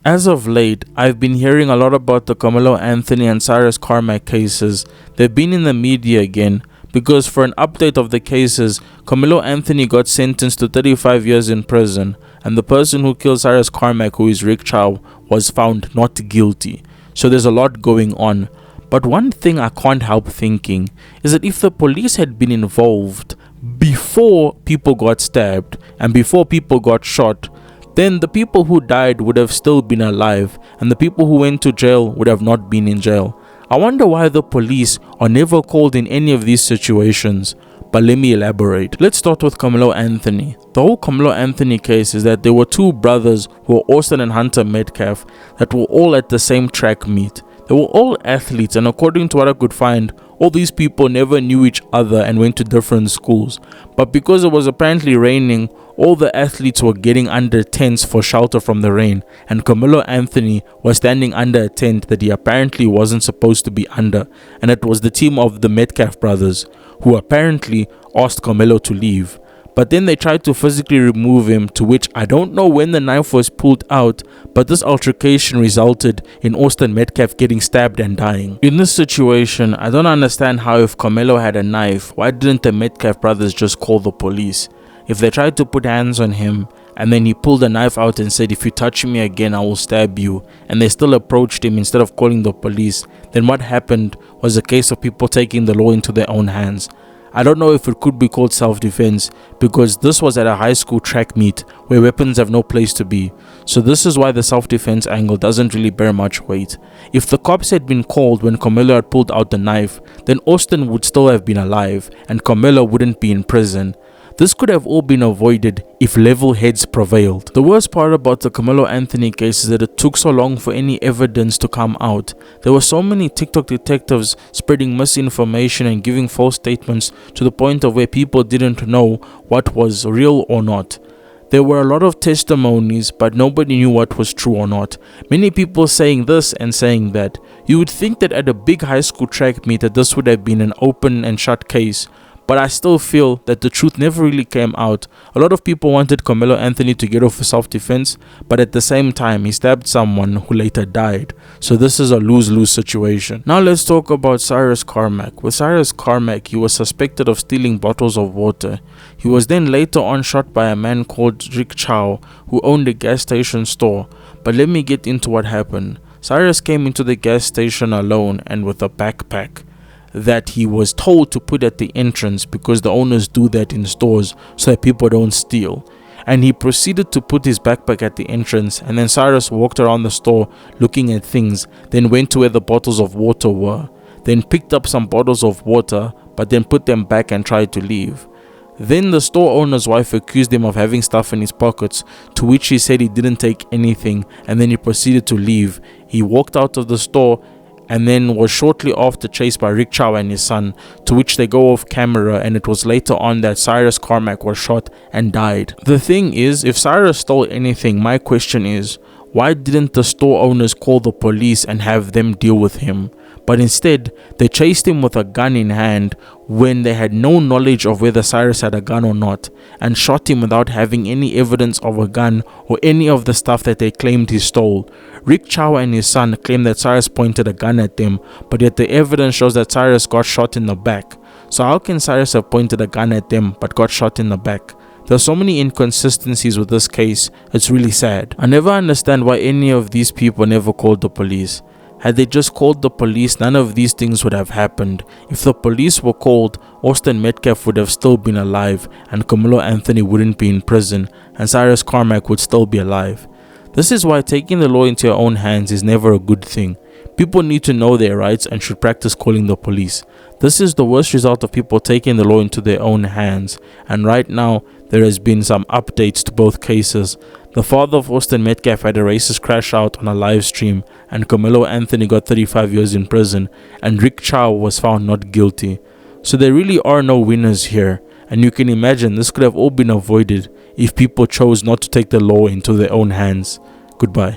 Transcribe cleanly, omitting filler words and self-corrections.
As of late, I've been hearing a lot about the Karmelo Anthony and Cyrus Carmack cases. They've been in the media again because for an update of the cases, Karmelo Anthony got sentenced to 35 years in prison, and the person who killed Cyrus Carmack, who is Rick Chow, was found not guilty. So there's a lot going on. But one thing I can't help thinking is that if the police had been involved before people got stabbed and before people got shot, then the people who died would have still been alive and the people who went to jail would have not been in jail. I wonder why the police are never called in any of these situations. But let me elaborate. Let's start with Karmelo Anthony. The whole Karmelo Anthony case is that there were two brothers who were Austin and Hunter Metcalf that were all at the same track meet. They were all athletes, and according to what I could find, all these people never knew each other and went to different schools. But because it was apparently raining, all the athletes were getting under tents for shelter from the rain, and Karmelo Anthony was standing under a tent that he apparently wasn't supposed to be under, and it was the team of the Metcalf brothers who apparently asked Karmelo to leave. But then they tried to physically remove him, to which I don't know when the knife was pulled out, but this altercation resulted in Austin Metcalf getting stabbed and dying. In this situation, I don't understand how, if Karmelo had a knife, why didn't the Metcalf brothers just call the police? If they tried to put hands on him and then he pulled a knife out and said, "If you touch me again, I will stab you," and they still approached him instead of calling the police, then what happened was a case of people taking the law into their own hands. I don't know if it could be called self-defense, because this was at a high school track meet where weapons have no place to be. So this is why the self-defense angle doesn't really bear much weight. If the cops had been called when Karmelo had pulled out the knife, then Austin would still have been alive and Karmelo wouldn't be in prison. This could have all been avoided if level heads prevailed. The worst part about the Karmelo Anthony case is that it took so long for any evidence to come out. There were so many TikTok detectives spreading misinformation and giving false statements to the point of where people didn't know what was real or not. There were a lot of testimonies, but nobody knew what was true or not. Many people saying this and saying that. You would think that at a big high school track meet that this would have been an open and shut case. But I still feel that the truth never really came out. A lot of people wanted Karmelo Anthony to get off for self-defense, but at the same time, he stabbed someone who later died. So this is a lose-lose situation. Now let's talk about Cyrus Carmack. With Cyrus Carmack, he was suspected of stealing bottles of water. He was then later on shot by a man called Rick Chow, who owned a gas station store. But let me get into what happened. Cyrus came into the gas station alone and with a backpack that he was told to put at the entrance, because the owners do that in stores so that people don't steal. And he proceeded to put his backpack at the entrance, and then Cyrus walked around the store looking at things, then went to where the bottles of water were, then picked up some bottles of water but then put them back and tried to leave. Then the store owner's wife accused him of having stuff in his pockets, to which he said he didn't take anything, and then he proceeded to leave. He walked out of the store and then was shortly after chased by Rick Chow and his son, to which they go off camera, and it was later on that Cyrus Carmack was shot and died. The thing is, if Cyrus stole anything, my question is, why didn't the store owners call the police and have them deal with him? But instead, they chased him with a gun in hand when they had no knowledge of whether Cyrus had a gun or not, and shot him without having any evidence of a gun or any of the stuff that they claimed he stole. Rick Chow and his son claimed that Cyrus pointed a gun at them, but yet the evidence shows that Cyrus got shot in the back. So how can Cyrus have pointed a gun at them but got shot in the back? There's so many inconsistencies with this case, it's really sad. I never understand why any of these people never called the police. Had they just called the police, none of these things would have happened. If the police were called, Austin Metcalf would have still been alive, and Karmelo Anthony wouldn't be in prison, and Cyrus Carmack would still be alive. This is why taking the law into your own hands is never a good thing. People need to know their rights and should practice calling the police. This is the worst result of people taking the law into their own hands, and right now there has been some updates to both cases. The father of Austin Metcalf had a racist crash out on a live stream, and Karmelo Anthony got 35 years in prison, and Rick Chow was found not guilty. So there really are no winners here, and you can imagine this could have all been avoided if people chose not to take the law into their own hands. Goodbye.